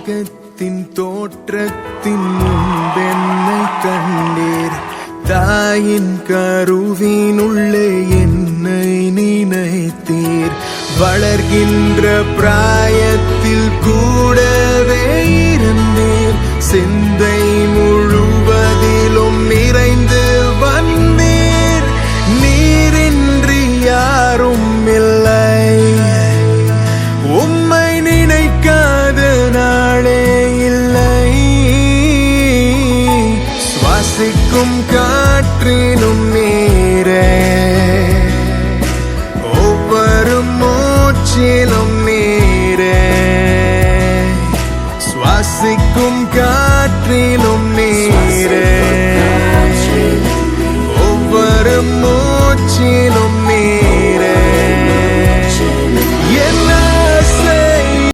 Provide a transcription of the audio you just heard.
உலகத்தின் தோற்றத்தின் முன்பென்னை கண்டீர். தாயின் கருவினுள்ளே என்னை நினைத்தீர். வளர்கின்ற பிராயத்தில் கூடவே இருந்தீர். சிந்தை முழுவதிலும் நிறைந்து வந்தீர். நீரின்றி யாரும் இல்லை, உம்மை நினைக்காத நாளே இல்லை. சுவாசிக்கும் காற்றினும் நீரே, ஒவ்வொரு மூச்சிலும் நீரே. சுவாசிக்கும் காற்றிலும் நீரே, ஒவ்வொரு மூச்சிலும்